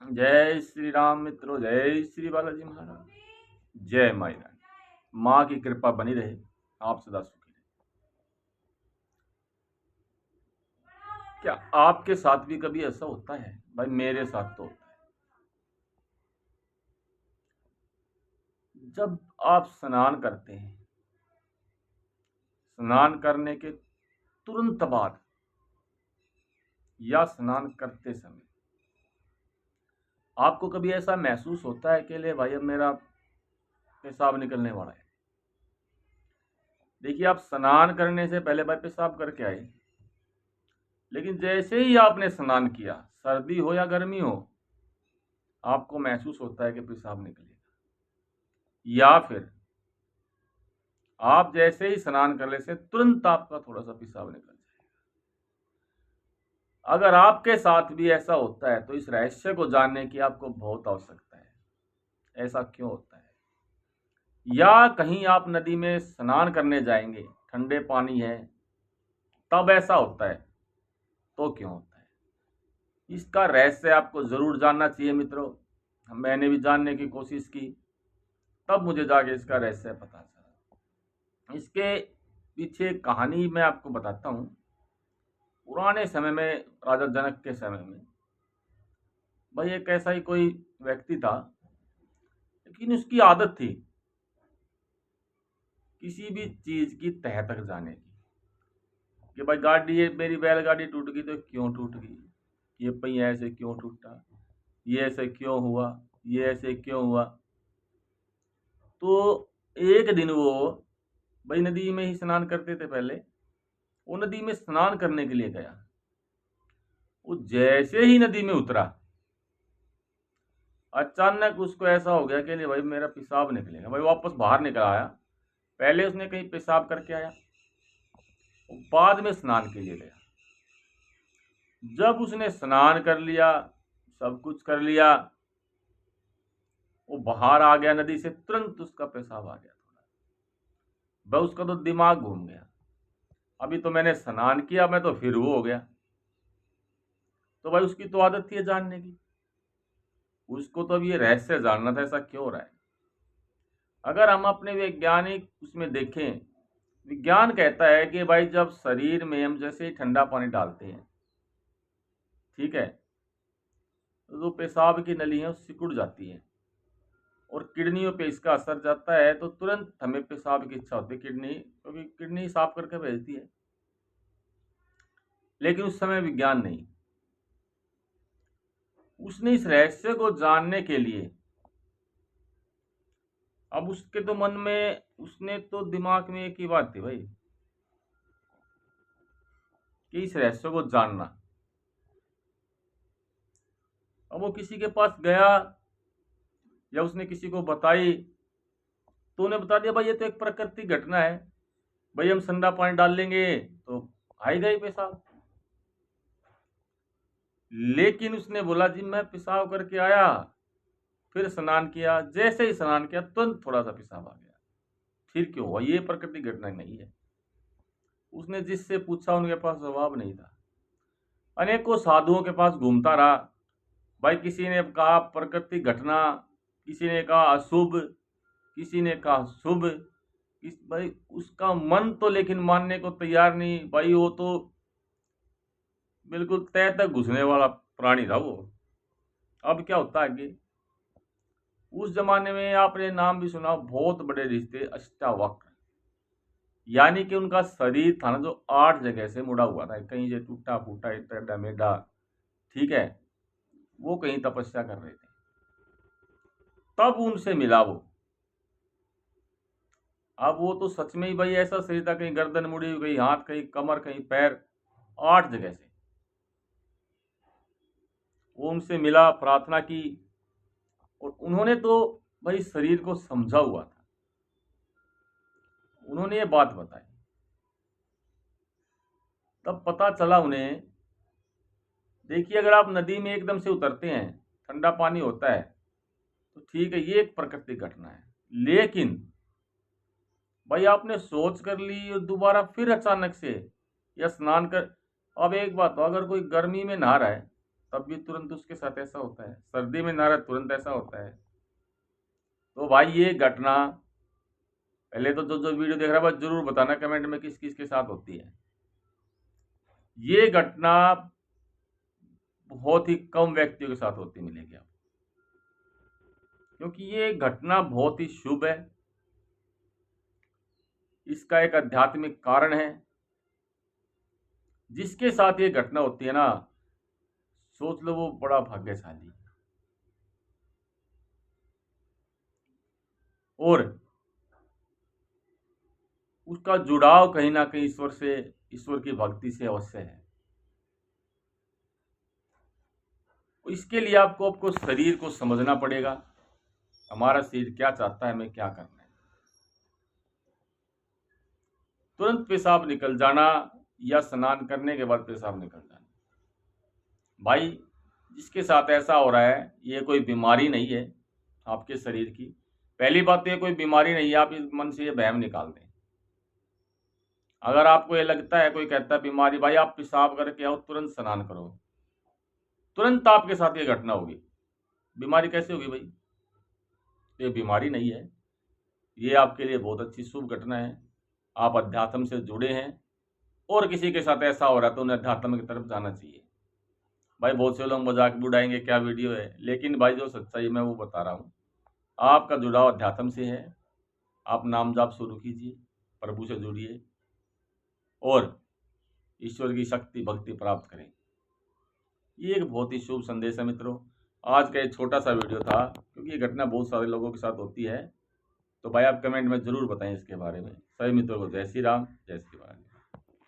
जय श्री राम मित्रों, जय श्री बालाजी महाराज, जय माई रानी। माँ की कृपा बनी रहे, आप सदा सुखी रहे। क्या आपके साथ भी कभी ऐसा होता है? भाई मेरे साथ तो होता है। जब आप स्नान करते हैं, स्नान करने के तुरंत बाद या स्नान करते समय आपको कभी ऐसा महसूस होता है कि ले भाई अब मेरा पेशाब निकलने वाला है। देखिए, आप स्नान करने से पहले भाई पेशाब करके आए, लेकिन जैसे ही आपने स्नान किया, सर्दी हो या गर्मी हो, आपको महसूस होता है कि पेशाब निकलेगा। या फिर आप जैसे ही स्नान करने से तुरंत आपका थोड़ा सा पेशाब निकल जाएगा। अगर आपके साथ भी ऐसा होता है तो इस रहस्य को जानने की आपको बहुत आवश्यकता है। ऐसा क्यों होता है? या कहीं आप नदी में स्नान करने जाएंगे, ठंडे पानी है, तब ऐसा होता है, तो क्यों होता है? इसका रहस्य आपको जरूर जानना चाहिए मित्रों। मैंने भी जानने की कोशिश की, तब मुझे जाके इसका रहस्य पता चला। इसके पीछे कहानी मैं आपको बताता हूँ। पुराने समय में, राजा जनक के समय में, भाई एक ऐसा ही कोई व्यक्ति था, लेकिन उसकी आदत थी किसी भी चीज की तह तक जाने की। कि भाई गाड़ी, ये मेरी बैलगाड़ी टूट गई तो क्यों टूट गई, ये पहिया ऐसे क्यों टूटा, ये ऐसे क्यों हुआ, ये ऐसे क्यों हुआ। तो एक दिन वो भाई नदी में ही स्नान करते थे पहले, वो नदी में स्नान करने के लिए गया। वो जैसे ही नदी में उतरा, अचानक उसको ऐसा हो गया कि भाई मेरा पेशाब निकलेगा। भाई वापस बाहर निकल आया। पहले उसने कहीं पेशाब करके आया, बाद में स्नान के लिए गया। जब उसने स्नान कर लिया, सब कुछ कर लिया, वो बाहर आ गया नदी से, तुरंत उसका पेशाब आ गया। थोड़ा भाई उसका तो दिमाग घूम गया। अभी तो मैंने स्नान किया, मैं तो फिर वो हो गया। तो भाई उसकी तो आदत थी जानने की, उसको तो अब ये रहस्य जानना था ऐसा क्यों हो रहा है। अगर हम अपने वैज्ञानिक उसमें देखें, विज्ञान कहता है कि भाई जब शरीर में हम जैसे ही ठंडा पानी डालते हैं, ठीक है, तो जो पेशाब की नली है वो सिकुड़ जाती है और किडनियों पे इसका असर जाता है, तो तुरंत हमें पेशाब की इच्छा होती है। किडनी, क्योंकि किडनी साफ करके भेजती है। लेकिन उस समय विज्ञान नहीं, उसने इस रहस्य को जानने के लिए, अब उसके तो मन में, उसने तो दिमाग में एक ही बात थी भाई, कि इस रहस्य को जानना। अब वो किसी के पास गया या उसने किसी को बताई, तो उन्हें बता दिया भाई ये तो एक प्राकृतिक घटना है, भाई हम ठंडा पानी डाल लेंगे तो आएगा ही पेशाब। लेकिन उसने बोला जी मैं पेशाब करके आया, फिर स्नान किया, जैसे ही स्नान किया तुरंत थोड़ा सा पेशाब आ गया। फिर क्यों हुआ? ये प्राकृतिक घटना नहीं है। उसने जिससे पूछा उनके पास जवाब नहीं था। अनेकों साधुओं के पास घूमता रहा। भाई किसी ने कहा प्राकृतिक घटना, किसी ने कहा अशुभ, किसी ने कहा शुभ। भाई उसका मन तो लेकिन मानने को तैयार नहीं। भाई वो तो बिल्कुल तह तक घुसने वाला प्राणी था वो। अब क्या होता है आगे? उस जमाने में आपने नाम भी सुना, बहुत बड़े रिश्ते अष्टावक्र, यानी कि उनका शरीर था ना जो 8 जगह से मुड़ा हुआ था, कहीं से टूटा फूटा टेढ़ा मेढ़ा, ठीक है। वो कहीं तपस्या कर रहे थे, तब उनसे मिला वो। अब वो तो सच में ही भाई ऐसा शरीर था, कहीं गर्दन मुड़ी हुई, कहीं हाथ, कहीं कमर, कहीं पैर, 8 जगह से। वो उनसे मिला, प्रार्थना की, और उन्होंने तो भाई शरीर को समझा हुआ था। उन्होंने ये बात बताई, तब पता चला उन्हें। देखिए, अगर आप नदी में एकदम से उतरते हैं, ठंडा पानी होता है, तो ठीक है, ये एक प्राकृतिक घटना है। लेकिन भाई आपने सोच कर ली और दोबारा फिर अचानक से, या स्नान कर, अब एक बात हो, अगर कोई गर्मी में नहा रहा है तब भी तुरंत उसके साथ ऐसा होता है, सर्दी में नहा रहा तुरंत ऐसा होता है। तो भाई ये घटना, पहले तो जो जो वीडियो देख रहा है बस जरूर बताना कमेंट में किस किस के साथ होती है। ये घटना बहुत ही कम व्यक्तियों के साथ होती मिलेगी आपको, क्योंकि ये घटना बहुत ही शुभ है। इसका एक आध्यात्मिक कारण है। जिसके साथ ये घटना होती है ना, सोच लो वो बड़ा भाग्यशाली है। और उसका जुड़ाव कहीं ना कहीं ईश्वर से, ईश्वर की भक्ति से अवश्य है। इसके लिए आपको शरीर को समझना पड़ेगा, हमारा शरीर क्या चाहता है, हमें क्या करना है। तुरंत पेशाब निकल जाना या स्नान करने के बाद पेशाब निकल जाना, भाई जिसके साथ ऐसा हो रहा है ये कोई बीमारी नहीं है आपके शरीर की। पहली बात तो ये कोई बीमारी नहीं है, आप इस मन से ये वहम निकाल दें। अगर आपको ये लगता है, कोई कहता है बीमारी, भाई आप पेशाब करके आओ तुरंत स्नान करो, तुरंत आपके साथ ये घटना होगी। बीमारी कैसे होगी भाई? ये बीमारी नहीं है, ये आपके लिए बहुत अच्छी शुभ घटना है। आप अध्यात्म से जुड़े हैं और किसी के साथ ऐसा हो रहा है तो उन्हें अध्यात्म की तरफ जाना चाहिए। भाई बहुत से लोग मजाक भी उड़ाएंगे क्या वीडियो है, लेकिन भाई जो सच्चाई मैं वो बता रहा हूँ। आपका जुड़ाव अध्यात्म से है, आप नाम जाप शुरू कीजिए, प्रभु से जुड़िए और ईश्वर की शक्ति भक्ति प्राप्त करें। ये एक बहुत ही शुभ संदेश है मित्रों। आज का एक छोटा सा वीडियो था, क्योंकि ये घटना बहुत सारे लोगों के साथ होती है। तो भाई आप कमेंट में जरूर बताएं इसके बारे में। सभी मित्रों को जय श्री राम, जय श्री राम।